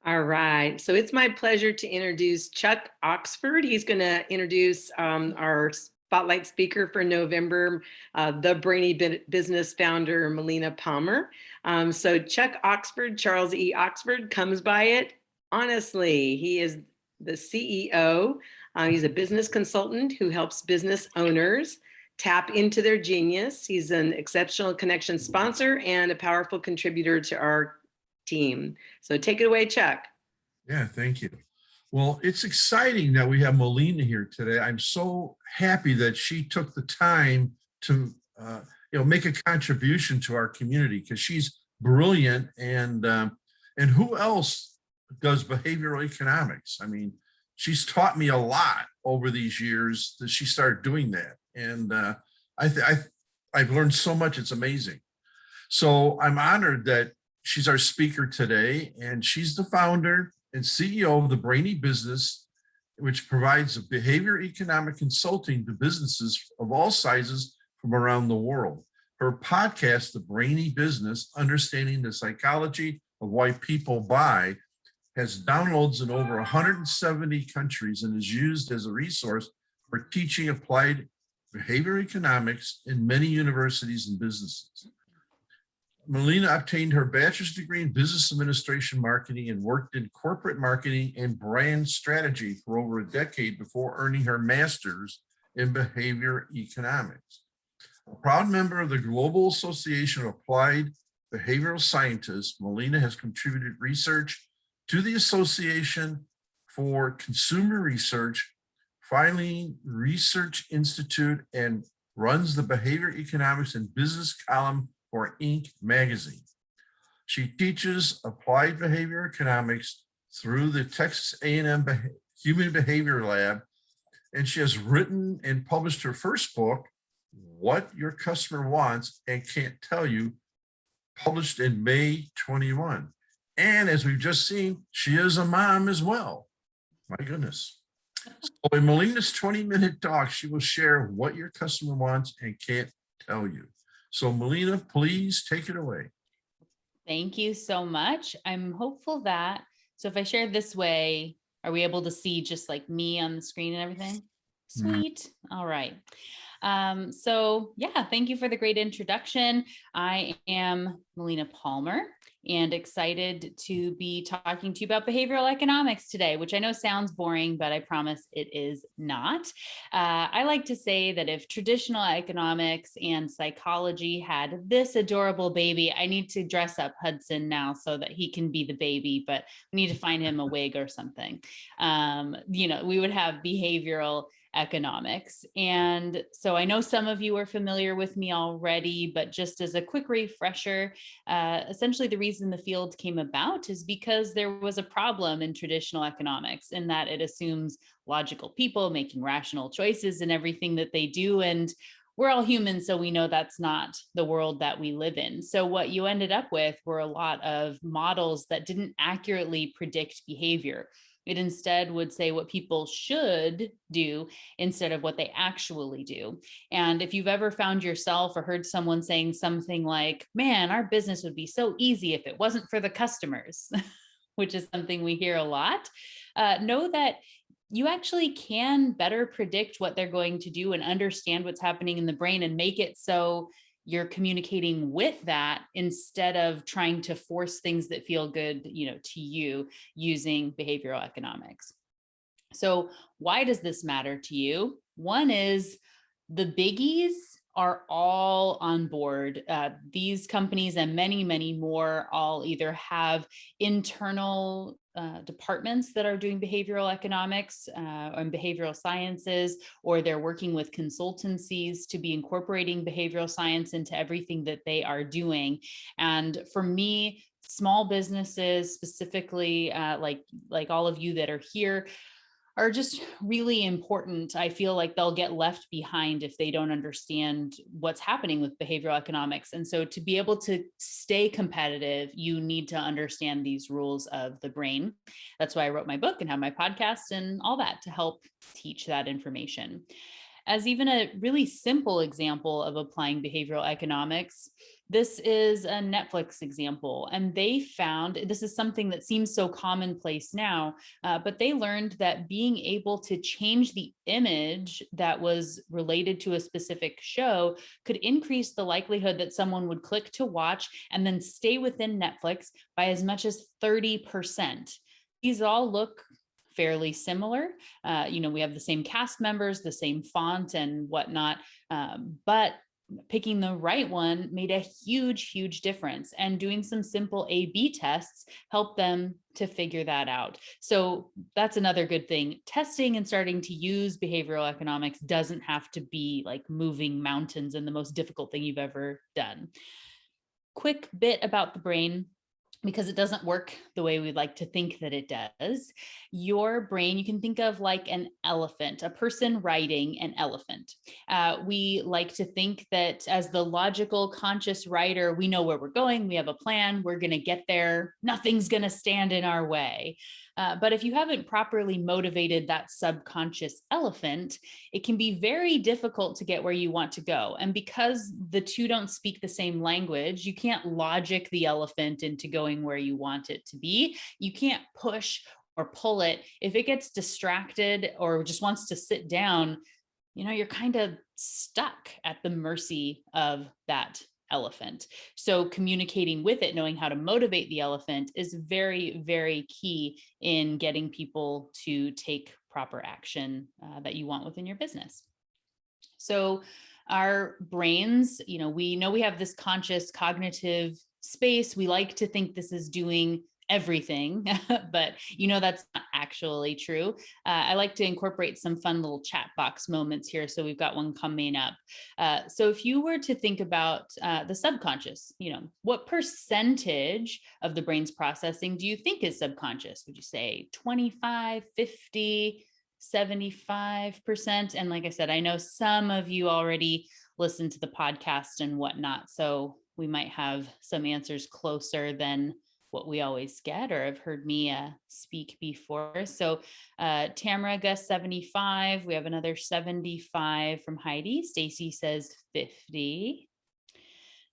All right. So it's my pleasure to introduce Chuck Oxford. He's going to introduce our spotlight speaker for November, the Brainy Business founder, Melina Palmer. So Chuck Oxford, Charles E. Oxford, comes by it honestly. He is the CEO. He's a business consultant who helps business owners tap into their genius. He's an exceptional connection sponsor and a powerful contributor to our team. So take it away, Chuck. Yeah, thank you. Well, it's exciting that we have Melina here today. I'm so happy that she took the time to, make a contribution to our community because she's brilliant. And who else does behavioral economics? I mean, she's taught me a lot over these years that she started doing that, and I've learned so much. It's amazing. So I'm honored that she's our speaker today, and she's the founder and CEO of the Brainy Business, which provides behavior economic consulting to businesses of all sizes from around the world. Her podcast, The Brainy Business, Understanding the Psychology of Why People Buy, has downloads in over 170 countries and is used as a resource for teaching applied behavior economics in many universities and businesses. Melina obtained her bachelor's degree in business administration marketing and worked in corporate marketing and brand strategy for over a decade before earning her master's in behavior economics. A proud member of the Global Association of Applied Behavioral Scientists, Melina has contributed research to the Association for Consumer Research, Filene Research Institute, and runs the Behavior Economics and Business column for Inc. magazine. She teaches applied behavior economics through the Texas A&M Human Behavior Lab, and she has written and published her first book, What Your Customer Wants and Can't Tell You, published in May 21. And as we've just seen, she is a mom as well. My goodness. So in Melina's 20-minute talk, she will share what your customer wants and can't tell you. So Melina, please take it away. Thank you so much. I'm hopeful that, so if I share this way, are we able to see just like me on the screen and everything? Sweet. All right. So yeah, thank you for the great introduction. I am Melina Palmer and excited to be talking to you about behavioral economics today, which I know sounds boring, but I promise it is not. I like to say that if traditional economics and psychology had this adorable baby, I need to dress up Hudson now so that he can be the baby, but we need to find him a wig or something. We would have behavioral economics. And so I know some of you are familiar with me already, but just as a quick refresher, essentially the reason the field came about is because there was a problem in traditional economics in that it assumes logical people making rational choices in everything that they do. And we're all humans, so we know that's not the world that we live in. So what you ended up with were a lot of models that didn't accurately predict behavior. It instead would say what people should do instead of what they actually do. And if you've ever found yourself or heard someone saying something like, man, our business would be so easy if it wasn't for the customers, which is something we hear a lot, know that you actually can better predict what they're going to do and understand what's happening in the brain and make it so you're communicating with that instead of trying to force things that feel good, to you using behavioral economics. So why does this matter to you? One is the biggies are all on board. These companies and many, many more all either have internal departments that are doing behavioral economics and behavioral sciences, or they're working with consultancies to be incorporating behavioral science into everything that they are doing. And for me, small businesses, specifically like all of you that are here, are just really important. I feel like they'll get left behind if they don't understand what's happening with behavioral economics. And so to be able to stay competitive, you need to understand these rules of the brain. That's why I wrote my book and have my podcast and all that to help teach that information. As even a really simple example of applying behavioral economics, this is a Netflix example, and they found this is something that seems so commonplace now, but they learned that being able to change the image that was related to a specific show could increase the likelihood that someone would click to watch and then stay within Netflix by as much as 30%. These all look fairly similar. We have the same cast members, the same font and whatnot, but picking the right one made a huge difference. And doing some simple A/B tests helped them to figure that out. So that's another good thing. Testing and starting to use behavioral economics doesn't have to be like moving mountains and the most difficult thing you've ever done. Quick bit about the brain, because it doesn't work the way we'd like to think that it does. Your brain, you can think of like an elephant, a person riding an elephant. We like to think that as the logical, conscious rider, we know where we're going, we have a plan, we're gonna get there, nothing's gonna stand in our way. But if you haven't properly motivated that subconscious elephant, it can be very difficult to get where you want to go. And because the two don't speak the same language, you can't logic the elephant into going where you want it to be. You can't push or pull it. If it gets distracted or just wants to sit down, you're kind of stuck at the mercy of that elephant. So communicating with it, knowing how to motivate the elephant is very key in getting people to take proper action that you want within your business. So our brains, we know we have this conscious cognitive space. We like to think this is doing everything, but that's not actually true. I like to incorporate some fun little chat box moments here. So we've got one coming up. So if you were to think about the subconscious, what percentage of the brain's processing do you think is subconscious? Would you say 25, 50, 75%? And like I said, I know some of you already listen to the podcast and whatnot, so we might have some answers closer than what we always get, or have heard me speak before. So Tamara guessed 75. We have another 75 from Heidi. Stacy says 50.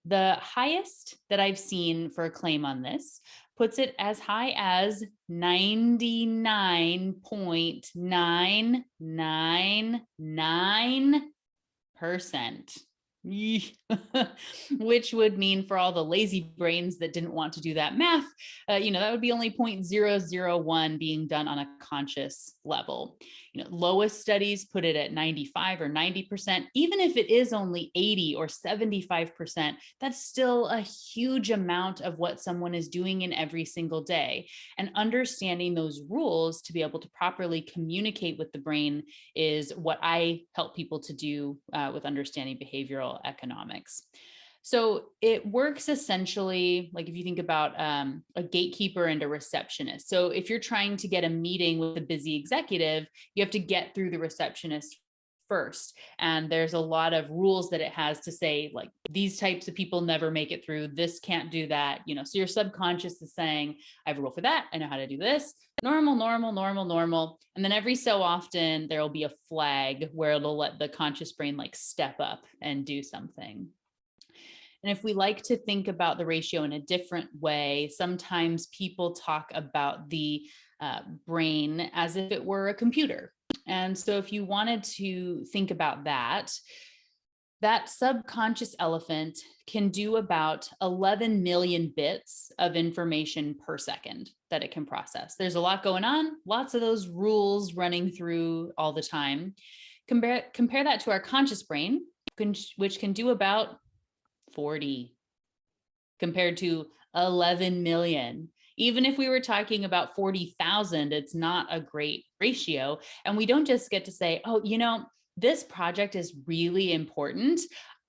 The highest that I've seen for a claim on this puts it as high as 99.999%. Which would mean for all the lazy brains that didn't want to do that math, that would be only 0.001 being done on a conscious level. Lowest studies put it at 95 or 90%. Even if it is only 80 or 75%, that's still a huge amount of what someone is doing in every single day. And understanding those rules to be able to properly communicate with the brain is what I help people to do with understanding behavioral economics. So it works essentially like if you think about a gatekeeper and a receptionist. So if you're trying to get a meeting with a busy executive, you have to get through the receptionist first. And there's a lot of rules that it has to say, like, these types of people never make it through. This can't do that. So your subconscious is saying, I have a rule for that. I know how to do this. Normal. And then every so often there will be a flag where it'll let the conscious brain like step up and do something. And if we like to think about the ratio in a different way, sometimes people talk about the brain as if it were a computer. And so if you wanted to think about that subconscious elephant can do about 11 million bits of information per second that it can process. There's a lot going on, lots of those rules running through all the time. Compare that to our conscious brain, which can do about 40 compared to 11 million. Even if we were talking about 40,000, it's not a great ratio. And we don't just get to say, oh, this project is really important.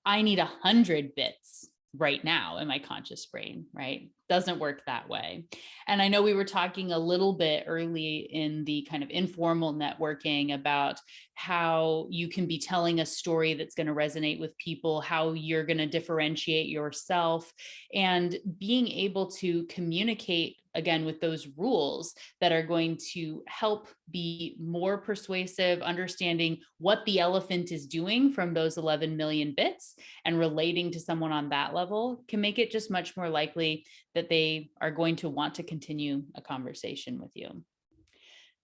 I need 100 bits right now in my conscious brain, right? Doesn't work that way. And I know we were talking a little bit early in the kind of informal networking about how you can be telling a story that's going to resonate with people, how you're going to differentiate yourself, and being able to communicate again, with those rules that are going to help be more persuasive, understanding what the elephant is doing from those 11 million bits and relating to someone on that level can make it just much more likely that they are going to want to continue a conversation with you.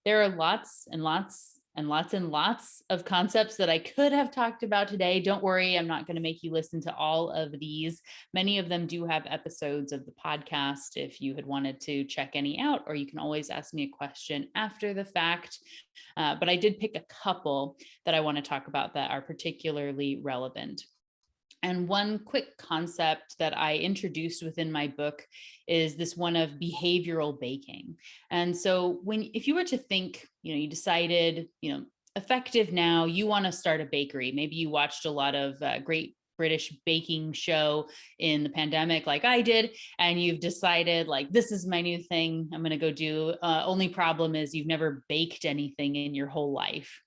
There are lots and lots and lots and lots of concepts that I could have talked about today. Don't worry, I'm not going to make you listen to all of these. Many of them do have episodes of the podcast if you had wanted to check any out, or you can always ask me a question after the fact. But I did pick a couple that I want to talk about that are particularly relevant. And one quick concept that I introduced within my book is this one of behavioral baking. And so if you were to think, you decided, effective now, you want to start a bakery. Maybe you watched a lot of great British baking show in the pandemic like I did, and you've decided like, this is my new thing I'm going to go do. Only problem is you've never baked anything in your whole life.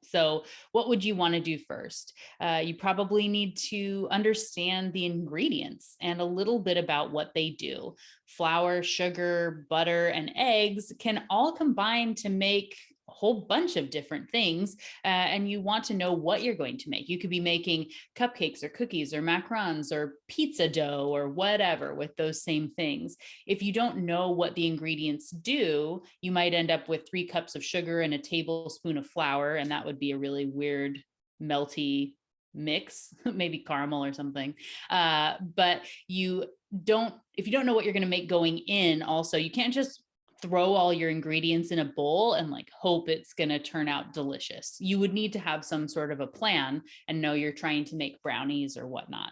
So what would you want to do first? You probably need to understand the ingredients and a little bit about what they do. Flour, sugar, butter, and eggs can all combine to make a whole bunch of different things. And you want to know what you're going to make. You could be making cupcakes or cookies or macarons or pizza dough or whatever with those same things. If you don't know what the ingredients do, you might end up with 3 cups of sugar and a tablespoon of flour, and that would be a really weird, melty mix, maybe caramel or something. But if you don't know what you're going to make going in, also, you can't just throw all your ingredients in a bowl and like hope it's going to turn out delicious. You would need to have some sort of a plan and know you're trying to make brownies or whatnot.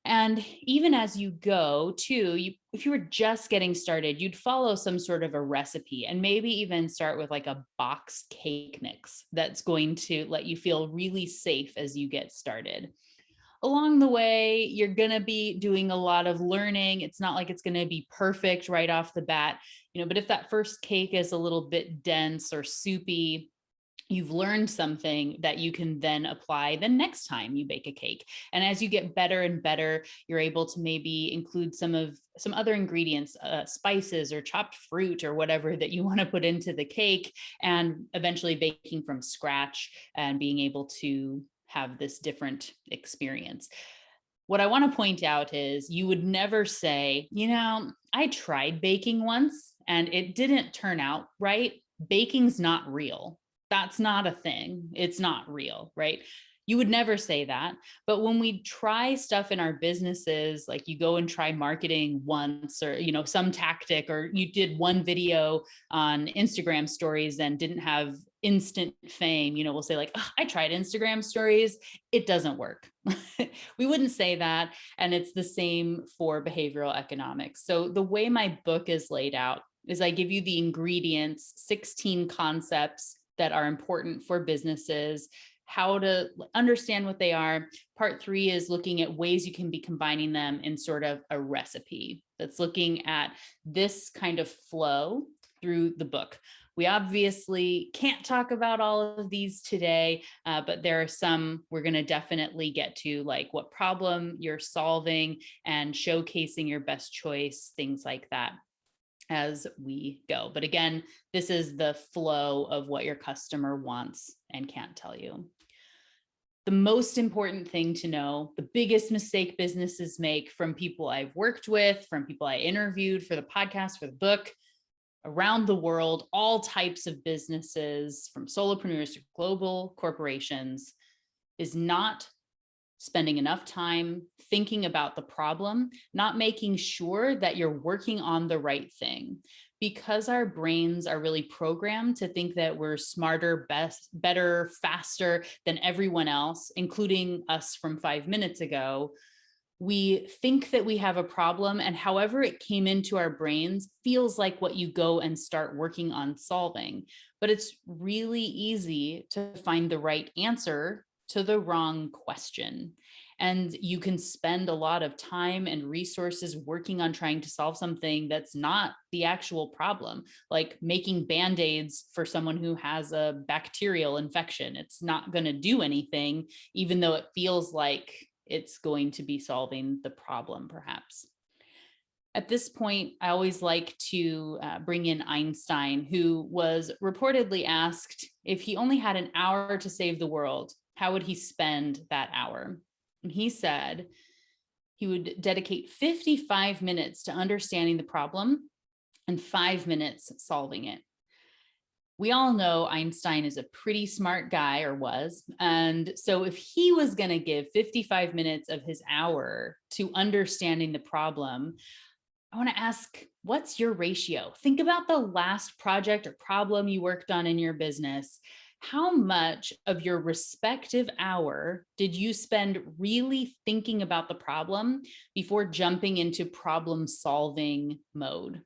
And even as you go too, if you were just getting started, you'd follow some sort of a recipe and maybe even start with like a box cake mix that's going to let you feel really safe as you get started. Along the way, you're going to be doing a lot of learning. It's not like it's going to be perfect right off the bat, but if that first cake is a little bit dense or soupy, you've learned something that you can then apply the next time you bake a cake. And as you get better and better, you're able to maybe include some other ingredients, spices or chopped fruit or whatever that you want to put into the cake, and eventually baking from scratch and being able to have this different experience. What I want to point out is you would never say, I tried baking once and it didn't turn out right. Baking's not real. That's not a thing. It's not real, right? You would never say that. But when we try stuff in our businesses, like you go and try marketing once or, some tactic, or you did one video on Instagram stories and didn't have instant fame, we'll say like, oh, I tried Instagram stories. It doesn't work. We wouldn't say that. And it's the same for behavioral economics. So the way my book is laid out is I give you the ingredients, 16 concepts that are important for businesses, how to understand what they are. Part 3 is looking at ways you can be combining them in sort of a recipe that's looking at this kind of flow through the book. We obviously can't talk about all of these today, but there are some we're going to definitely get to, like what problem you're solving and showcasing your best choice, things like that, as we go. But again, this is the flow of what your customer wants and can't tell you. The most important thing to know, the biggest mistake businesses make, from people I've worked with, from people I interviewed for the podcast, for the book, around the world, all types of businesses, from solopreneurs to global corporations, is not spending enough time thinking about the problem, not making sure that you're working on the right thing. Because our brains are really programmed to think that we're smarter, best, better, faster than everyone else, including us from 5 minutes ago, we think that we have a problem, and however it came into our brains feels like what you go and start working on solving. But it's really easy to find the right answer to the wrong question. And you can spend a lot of time and resources working on trying to solve something that's not the actual problem, like making Band-Aids for someone who has a bacterial infection. It's not going to do anything, even though it feels like it's going to be solving the problem, perhaps. At this point, I always like to bring in Einstein, who was reportedly asked if he only had an hour to save the world, how would he spend that hour? And he said he would dedicate 55 minutes to understanding the problem and 5 minutes solving it. We all know Einstein is a pretty smart guy, or was. And so if he was going to give 55 minutes of his hour to understanding the problem, I want to ask, what's your ratio? Think about the last project or problem you worked on in your business. How much of your respective hour did you spend really thinking about the problem before jumping into problem solving mode?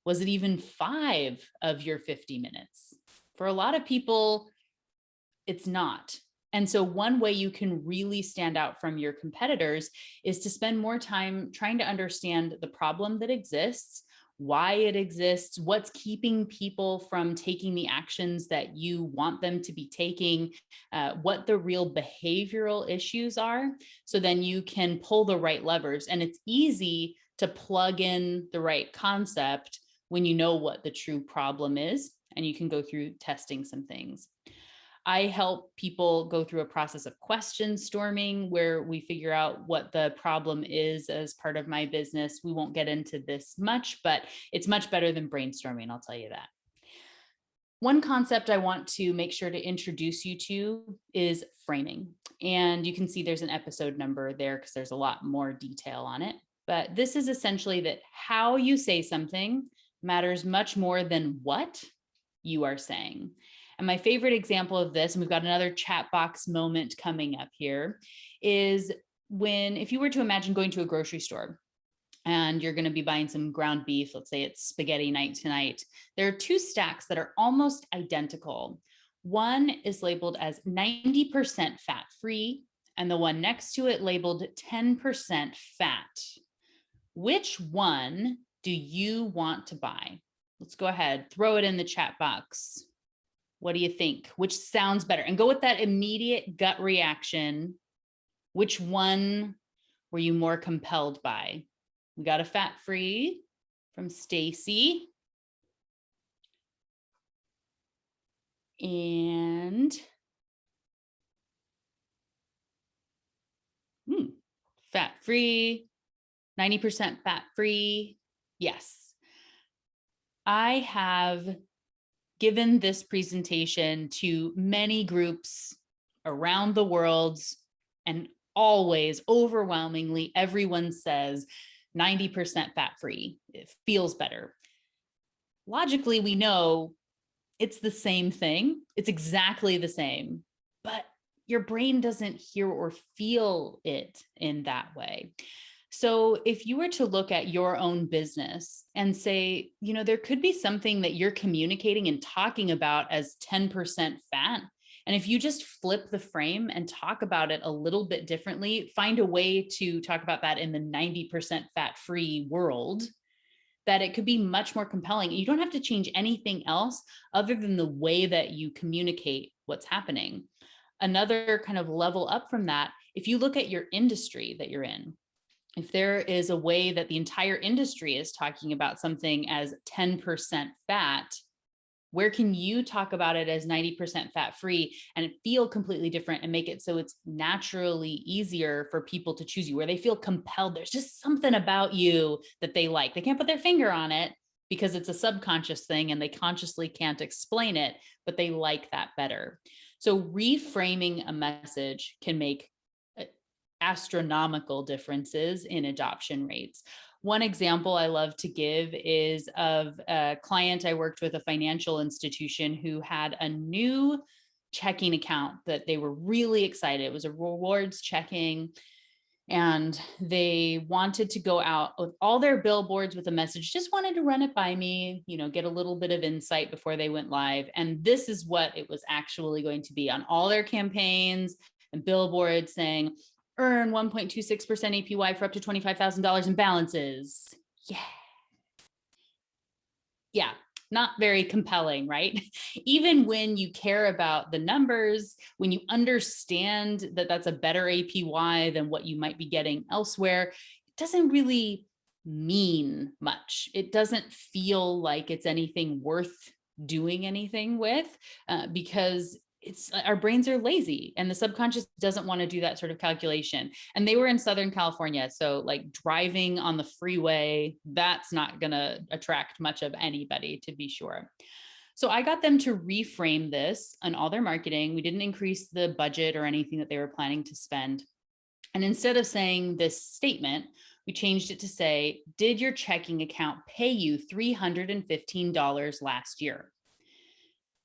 Was it even 5 of your 50 minutes? For a lot of people, it's not. And so one way you can really stand out from your competitors is to spend more time trying to understand the problem that exists, why it exists, what's keeping people from taking the actions that you want them to be taking, what the real behavioral issues are. So then you can pull the right levers. And it's easy to plug in the right concept when you know what the true problem is, and you can go through testing some things. I help people go through a process of question storming where we figure out what the problem is as part of my business. We won't get into this much, but it's much better than brainstorming, I'll tell you that. One concept I want to make sure to introduce you to is framing. And you can see there's an episode number there because there's a lot more detail on it. But this is essentially that how you say something matters much more than what you are saying. And my favorite example of this, and we've got another chat box moment coming up here, is if you were to imagine going to a grocery store and you're going to be buying some ground beef, let's say it's spaghetti night tonight, there are 2 stacks that are almost identical. One is labeled as 90% fat-free, and the one next to it labeled 10% fat. Which one do you want to buy? Let's go ahead, throw it in the chat box. What do you think? Which sounds better? And go with that immediate gut reaction. Which one were you more compelled by? We got a fat-free from Stacy. And fat-free, 90% fat-free. Yes. I have given this presentation to many groups around the world, and always overwhelmingly everyone says 90% fat-free. It feels better. Logically, we know it's the same thing. It's exactly the same, but your brain doesn't hear or feel it in that way. So if you were to look at your own business and say, there could be something that you're communicating and talking about as 10% fat. And if you just flip the frame and talk about it a little bit differently, find a way to talk about that in the 90% fat-free world, that it could be much more compelling. You don't have to change anything else other than the way that you communicate what's happening. Another kind of level up from that, if you look at your industry that you're in, if there is a way that the entire industry is talking about something as 10% fat, where can you talk about it as 90% fat-free and feel completely different and make it so it's naturally easier for people to choose you, where they feel compelled? There's just something about you that they like. They can't put their finger on it because it's a subconscious thing and they consciously can't explain it, but they like that better. So reframing a message can make astronomical differences in adoption rates. One example I love to give is of a client I worked with, a financial institution who had a new checking account that they were really excited. It was a rewards checking, and they wanted to go out with all their billboards with a message, just wanted to run it by me, get a little bit of insight before they went live. And this is what it was actually going to be on all their campaigns and billboards saying, earn 1.26% APY for up to $25,000 in balances. Yeah, not very compelling, right? Even when you care about the numbers, when you understand that that's a better APY than what you might be getting elsewhere, it doesn't really mean much. It doesn't feel like it's anything worth doing anything with, because our brains are lazy and the subconscious doesn't want to do that sort of calculation. And they were in Southern California. So like driving on the freeway, that's not going to attract much of anybody, to be sure. So I got them to reframe this on all their marketing. We didn't increase the budget or anything that they were planning to spend. And instead of saying this statement, we changed it to say, did your checking account pay you $315 last year?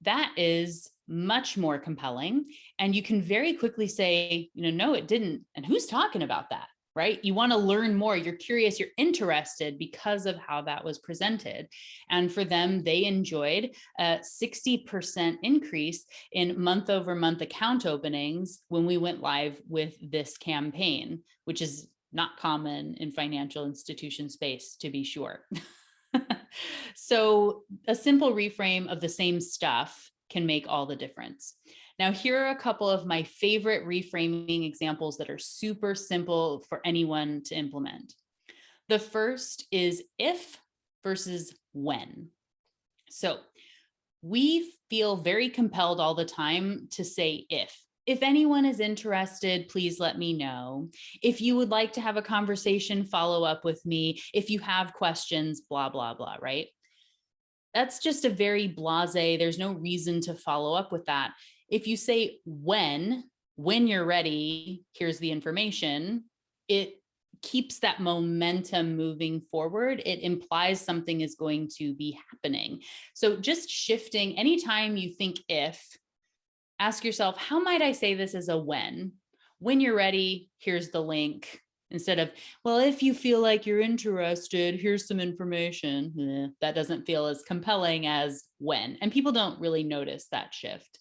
That is much more compelling. And you can very quickly say, no, it didn't. And who's talking about that, right? You want to learn more. You're curious, you're interested because of how that was presented. And for them, they enjoyed a 60% increase in month over month account openings when we went live with this campaign, which is not common in financial institution space, to be sure. So a simple reframe of the same stuff can make all the difference. Now, here are a couple of my favorite reframing examples that are super simple for anyone to implement. The first is if versus when. So we feel very compelled all the time to say if. If anyone is interested, please let me know. If you would like to have a conversation, follow up with me. If you have questions, blah, blah, blah, right? That's just a very blasé. There's no reason to follow up with that. If you say when you're ready, here's the information, it keeps that momentum moving forward. It implies something is going to be happening. So just shifting, anytime you think if, ask yourself, how might I say this as a when? When you're ready, here's the link. Instead of, well, if you feel like you're interested, here's some information. That doesn't feel as compelling as when. And people don't really notice that shift.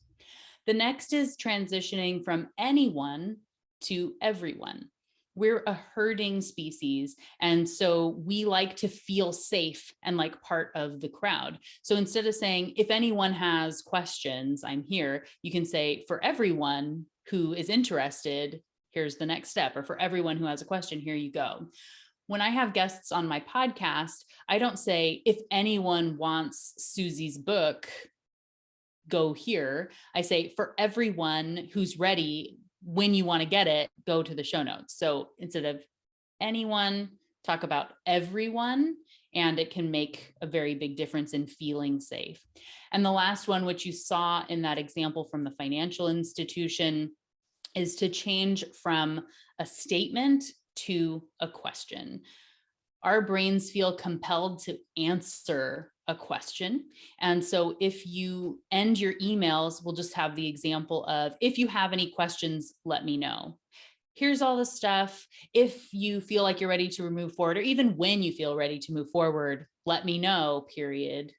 The next is transitioning from anyone to everyone. We're a herding species. And so we like to feel safe and like part of the crowd. So instead of saying, if anyone has questions, I'm here, you can say, for everyone who is interested, here's the next step. Or for everyone who has a question, here you go. When I have guests on my podcast, I don't say, if anyone wants Susie's book, go here. I say, for everyone who's ready, when you want to get it, go to the show notes. So instead of anyone, talk about everyone, and it can make a very big difference in feeling safe. And the last one, which you saw in that example from the financial institution, is to change from a statement to a question. Our brains feel compelled to answer a question. And so if you end your emails, we'll just have the example of, if you have any questions, let me know. Here's all the stuff. If you feel like you're ready to move forward, or even when you feel ready to move forward, let me know, period.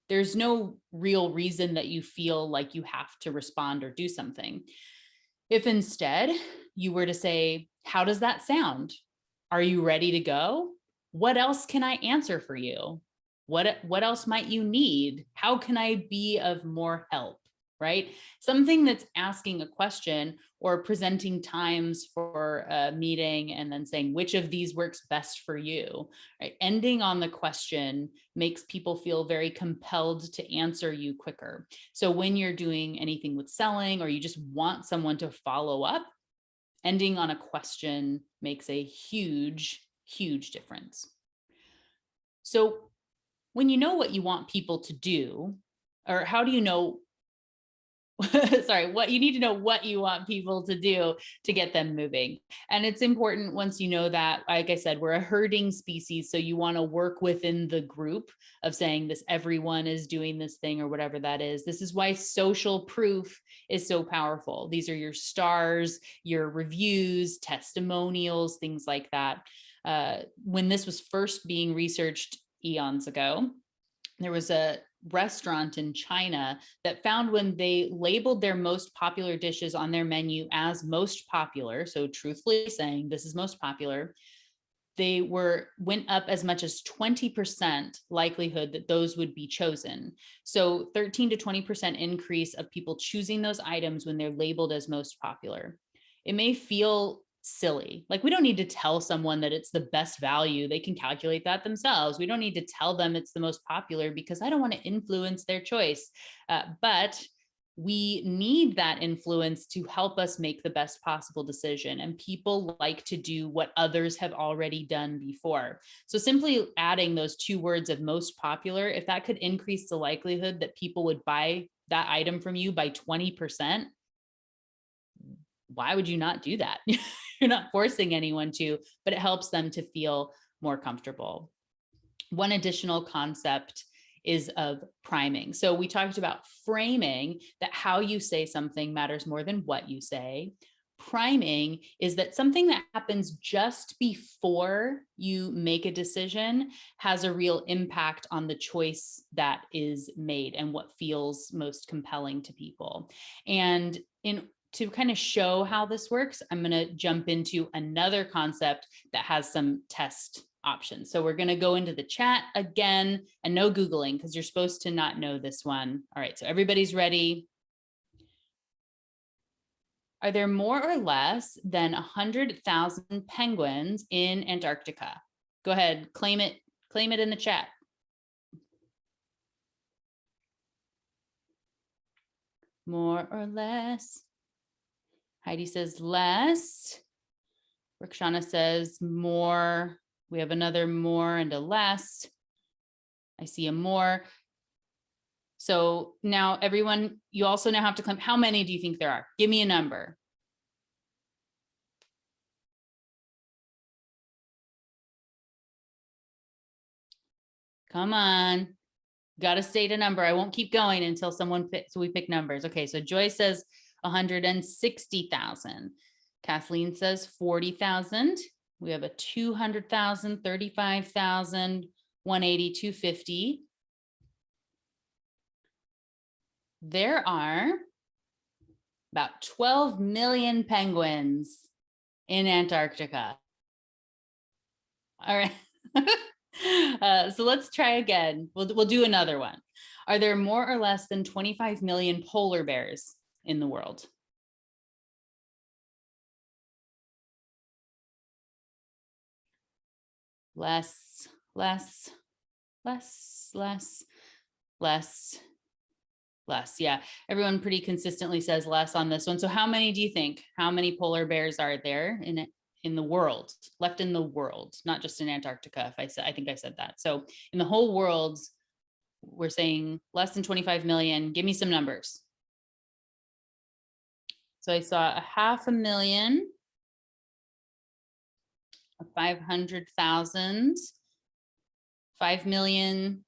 There's no real reason that you feel like you have to respond or do something. If instead you were to say, how does that sound? Are you ready to go? What else can I answer for you? What else might you need? How can I be of more help, right? Something that's asking a question or presenting times for a meeting and then saying, which of these works best for you, right? Ending on the question makes people feel very compelled to answer you quicker. So when you're doing anything with selling, or you just want someone to follow up, ending on a question makes a huge, huge difference. So when you know what you want people to do, or how do you know, what you need to know what you want people to do to get them moving. And it's important once you know that, like I said, we're a herding species. So you want to work within the group of saying this, everyone is doing this thing or whatever that is. This is why social proof is so powerful. These are your stars, your reviews, testimonials, things like that. When this was first being researched eons ago, there was a restaurant in China that found when they labeled their most popular dishes on their menu as most popular, so truthfully saying this is most popular, they went up as much as 20% likelihood that those would be chosen. So 13 to 20% increase of people choosing those items when they're labeled as most popular. It may feel silly. Like, we don't need to tell someone that it's the best value. They can calculate that themselves. We don't need to tell them it's the most popular because I don't want to influence their choice. But we need that influence to help us make the best possible decision. And people like to do what others have already done before. So simply adding those two words of most popular, if that could increase the likelihood that people would buy that item from you by 20%, why would you not do that? You're not forcing anyone to, but it helps them to feel more comfortable. One additional concept is of priming. So we talked about framing, that how you say something matters more than what you say. Priming is that something that happens just before you make a decision has a real impact on the choice that is made and what feels most compelling to people. And to kind of show how this works, I'm going to jump into another concept that has some test options. So we're going to go into the chat again, and no Googling because you're supposed to not know this one. All right, so everybody's ready. Are there more or less than 100,000 penguins in Antarctica? Go ahead, claim it in the chat. More or less. Heidi says less. Rakshana says more. We have another more and a less. I see a more. So now everyone, you also now have to claim, how many do you think there are? Give me a number. Come on. Got to state a number. I won't keep going until someone picks, so we pick numbers. Okay, so Joy says 160,000. Kathleen says 40,000. We have a 200,000, 35,000, 180, 250. There are about 12 million penguins in Antarctica. All right. So let's try again. We'll do another one. Are there more or less than 25 million polar bears in the world? Less, less, less, less, less, less. Yeah, everyone pretty consistently says less on this one. So how many do you think? How many polar bears are there in the world, left in the world, not just in Antarctica? I think I said that. So in the whole world, we're saying less than 25 million. Give me some numbers. So I saw 500,000, 500,000, 5 million.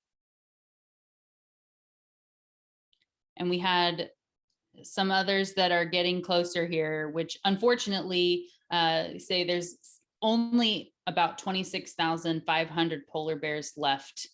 And we had some others that are getting closer here, which unfortunately say there's only about 26,500 polar bears left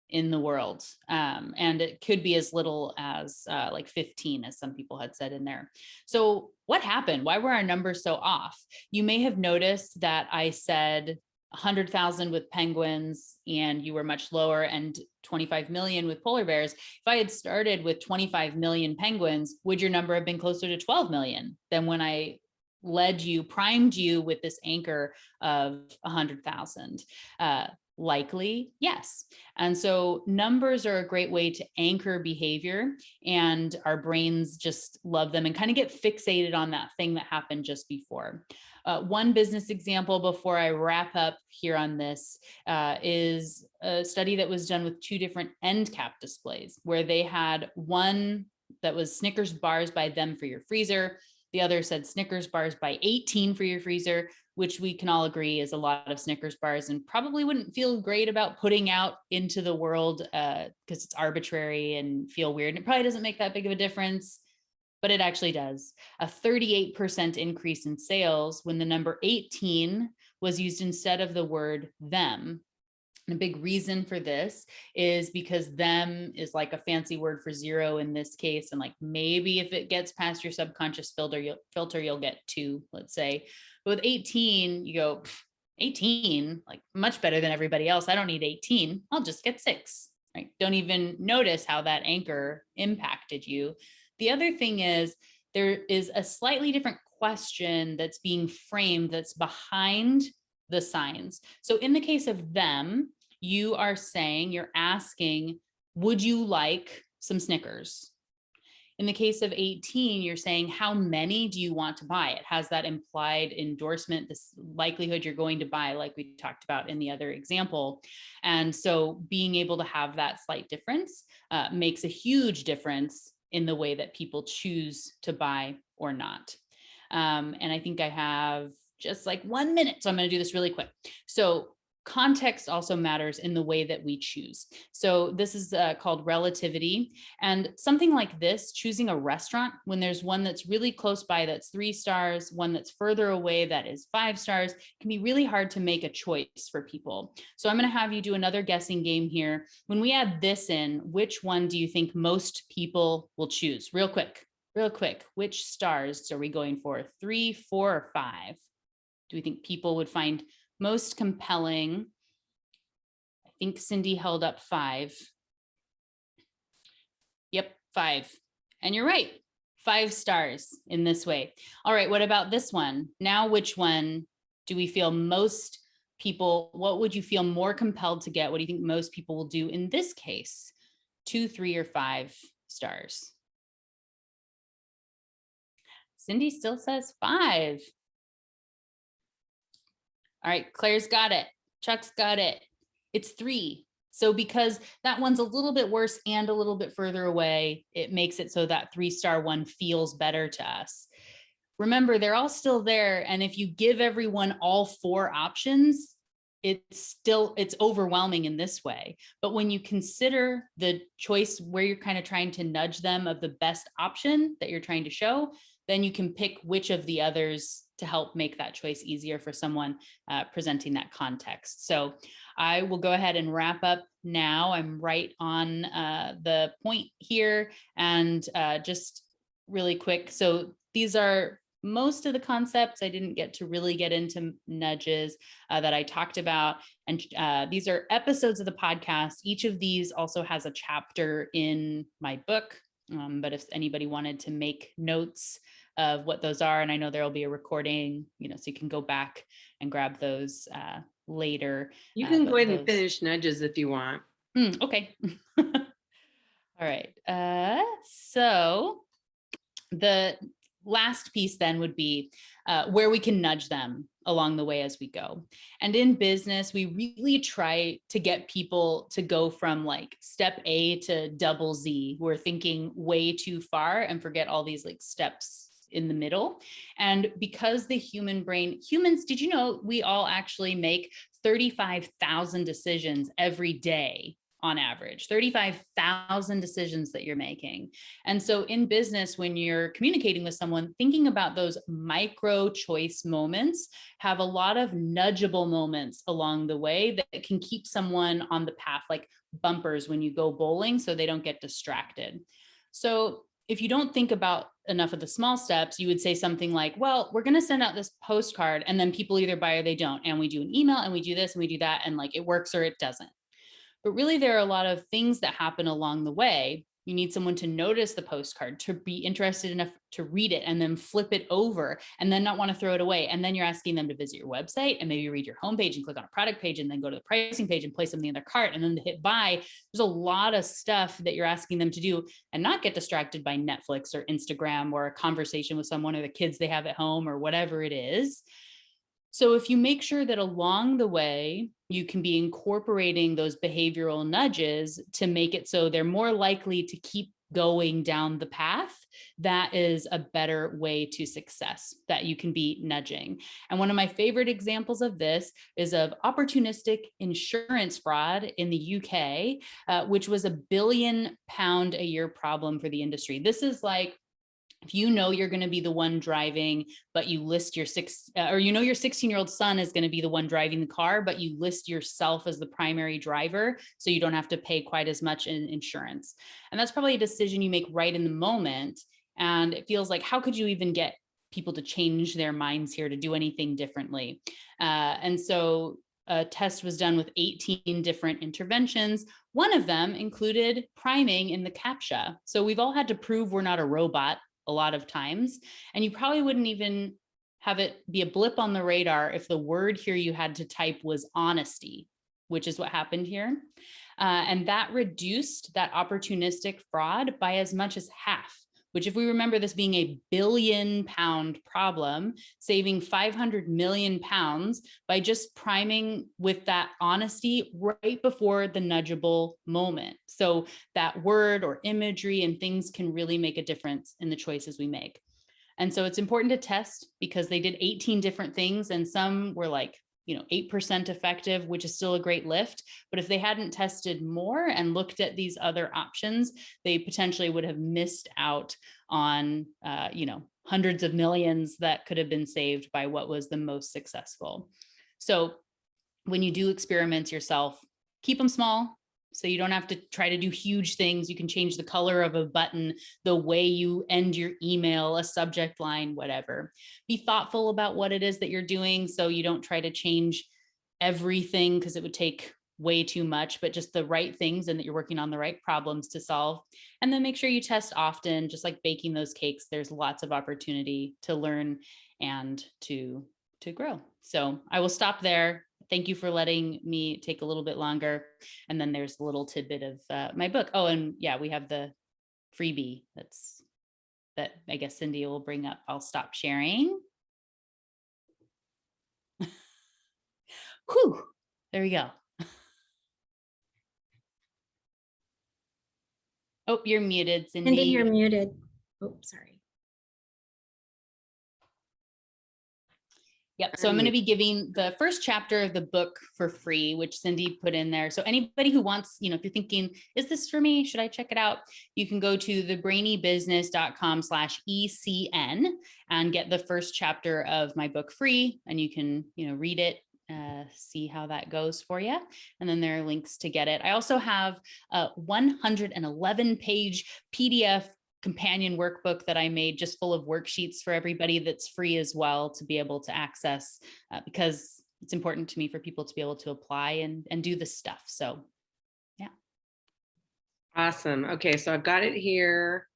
in the world. And it could be as little as like 15, as some people had said in there. So what happened? Why were our numbers so off? You may have noticed that I said 100,000 with penguins and you were much lower, and 25 million with polar bears. If I had started with 25 million penguins, would your number have been closer to 12 million than when I primed you with this anchor of 100,000? Likely, yes. And so numbers are a great way to anchor behavior, and our brains just love them and kind of get fixated on that thing that happened just before. One business example before I wrap up here on this is a study that was done with 2 different end cap displays, where they had one that was Snickers bars by them for your freezer. The other said Snickers bars by 18 for your freezer, which we can all agree is a lot of Snickers bars and probably wouldn't feel great about putting out into the world because it's arbitrary and feel weird. And it probably doesn't make that big of a difference, but it actually does. A 38% increase in sales when the number 18 was used instead of the word them. And a big reason for this is because them is like a fancy word for 0 in this case. And like, maybe if it gets past your subconscious filter, you'll get 2, let's say. But with 18, you go, 18, like much better than everybody else. I don't need 18. I'll just get 6, right? Don't even notice how that anchor impacted you. The other thing is there is a slightly different question that's being framed that's behind the signs. So in the case of them, you are saying, you're asking, would you like some Snickers? In the case of 18, you're saying, how many do you want to buy? It has that implied endorsement, this likelihood you're going to buy, like we talked about in the other example. And so being able to have that slight difference makes a huge difference in the way that people choose to buy or not. And I think I have just like 1 minute, so I'm going to do this really quick. So context also matters in the way that we choose. So this is called relativity. And something like this, choosing a restaurant when there's one that's really close by that's 3 stars, one that's further away that is 5 stars, can be really hard to make a choice for people. So I'm going to have you do another guessing game here. When we add this in, which one do you think most people will choose? Real quick, which stars are we going for? 3, 4, or 5? Do we think people would find most compelling? I think Cyndi held up 5. Yep, 5. And you're right, 5 stars in this way. All right, what about this one? Now, which one do we feel most people, what would you feel more compelled to get? What do you think most people will do in this case? 2, 3, or 5 stars? Cyndi still says 5. All right, Claire's got it. Chuck's got it. It's 3. So because that one's a little bit worse and a little bit further away, it makes it so that 3-star one feels better to us. Remember, they're all still there. And if you give everyone all 4 options, it's overwhelming in this way. But when you consider the choice where you're kind of trying to nudge them of the best option that you're trying to show, then you can pick which of the others to help make that choice easier for someone presenting that context. So I will go ahead and wrap up now. I'm right on the point here, and just really quick. So these are most of the concepts. I didn't get to really get into nudges that I talked about. And these are episodes of the podcast. Each of these also has a chapter in my book. But if anybody wanted to make notes of what those are, and I know there'll be a recording, so you can go back and grab those later. You can go ahead and finish nudges if you want. Okay. All right. So the last piece then would be where we can nudge them along the way as we go. And in business, we really try to get people to go from like step A to double Z. We're thinking way too far and forget all these like steps in the middle. And because the human brain, humans, did you know we all actually make 35,000 decisions every day on average, 35,000 decisions that you're making. And so in business, when you're communicating with someone, thinking about those micro choice moments, have a lot of nudgeable moments along the way that can keep someone on the path, like bumpers when you go bowling, so they don't get distracted. So if you don't think about enough of the small steps, you would say something like, well, we're going to send out this postcard and then people either buy or they don't. And we do an email and we do this and we do that. And like it works or it doesn't. But really, there are a lot of things that happen along the way. You need someone to notice the postcard, to be interested enough to read it and then flip it over and then not want to throw it away. And then you're asking them to visit your website and maybe read your homepage and click on a product page and then go to the pricing page and place something in their cart and then to hit buy. There's a lot of stuff that you're asking them to do and not get distracted by Netflix or Instagram or a conversation with someone or the kids they have at home or whatever it is. So if you make sure that along the way, you can be incorporating those behavioral nudges to make it so they're more likely to keep going down the path, that is a better way to success, that you can be nudging. And one of my favorite examples of this is of opportunistic insurance fraud in the UK, which was £1 billion a year problem for the industry. This is like, if you know you're going to be the one driving, but you list your your 16-year-old son is going to be the one driving the car, but you list yourself as the primary driver, so you don't have to pay quite as much in insurance. And that's probably a decision you make right in the moment. And it feels like, how could you even get people to change their minds here to do anything differently? And so a test was done with 18 different interventions. One of them included priming in the CAPTCHA. So we've all had to prove we're not a robot a lot of times. And you probably wouldn't even have it be a blip on the radar if the word here you had to type was honesty, which is what happened here. And that reduced that opportunistic fraud by as much as half, which if we remember this being a £1 billion problem, saving 500 million pounds by just priming with that honesty right before the nudgeable moment. So that word or imagery and things can really make a difference in the choices we make. And so it's important to test because they did 18 different things and some were like, 8% effective, which is still a great lift. But if they hadn't tested more and looked at these other options, they potentially would have missed out on, hundreds of millions that could have been saved by what was the most successful. So when you do experiments yourself, keep them small. So you don't have to try to do huge things. You can change the color of a button, the way you end your email, a subject line, whatever. Be thoughtful about what it is that you're doing so you don't try to change everything because it would take way too much, but just the right things and that you're working on the right problems to solve. And then make sure you test often, just like baking those cakes. There's lots of opportunity to learn and to grow. So I will stop there. Thank you for letting me take a little bit longer. And then there's a little tidbit of my book. Oh, and yeah, we have the freebie that I guess Cyndi will bring up. I'll stop sharing. Whew, there we go. Oh, you're muted, Cyndi. Cyndi, you're muted. Oh, sorry. Yep. So I'm going to be giving the first chapter of the book for free, which Cyndi put in there. So anybody who wants, if you're thinking, is this for me? Should I check it out? You can go to thebrainybusiness.com/ECN and get the first chapter of my book free. And you can, read it, see how that goes for you. And then there are links to get it. I also have a 111-page PDF companion workbook that I made just full of worksheets for everybody that's free as well to be able to access because it's important to me for people to be able to apply and do this stuff. So, yeah. Awesome. Okay, so I've got it here.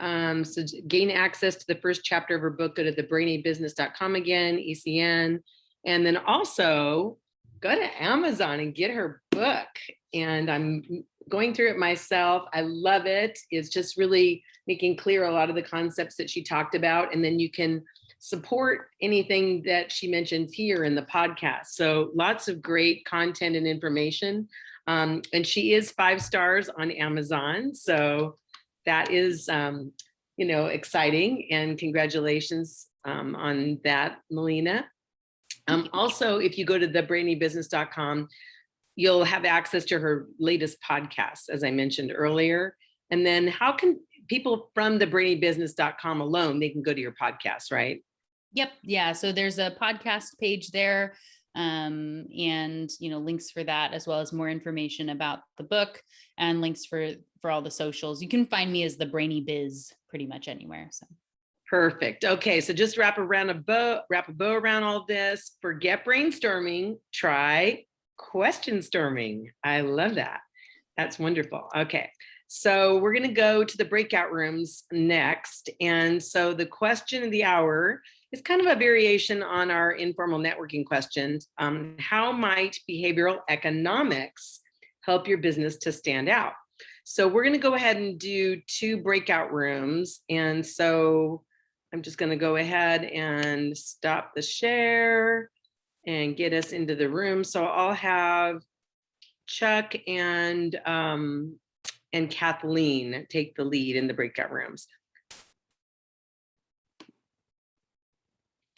So to gain access to the first chapter of her book, go to thebrainybusiness.com again, ECN, and then also go to Amazon and get her book. And I'm going through it myself. I love it. It's just really making clear a lot of the concepts that she talked about. And then you can support anything that she mentions here in the podcast. So lots of great content and information. And she is 5 stars on Amazon. So that is, exciting. And congratulations on that, Melina. Also, if you go to thebrainybusiness.com, you'll have access to her latest podcast, as I mentioned earlier. And then how can people from thebrainybusiness.com alone, they can go to your podcast, right? Yep. Yeah. So there's a podcast page there and, links for that, as well as more information about the book and links for all the socials. You can find me as The Brainy Biz pretty much anywhere. So. Perfect. Okay, so just wrap a bow around all this. Forget brainstorming, try question storming. I love that. That's wonderful. Okay, so we're going to go to the breakout rooms next. And so the question of the hour is kind of a variation on our informal networking questions. How might behavioral economics help your business to stand out? So we're going to go ahead and do 2 breakout rooms. And so I'm just going to go ahead and stop the share and get us into the room. So I'll have Chuck and Kathleen take the lead in the breakout rooms.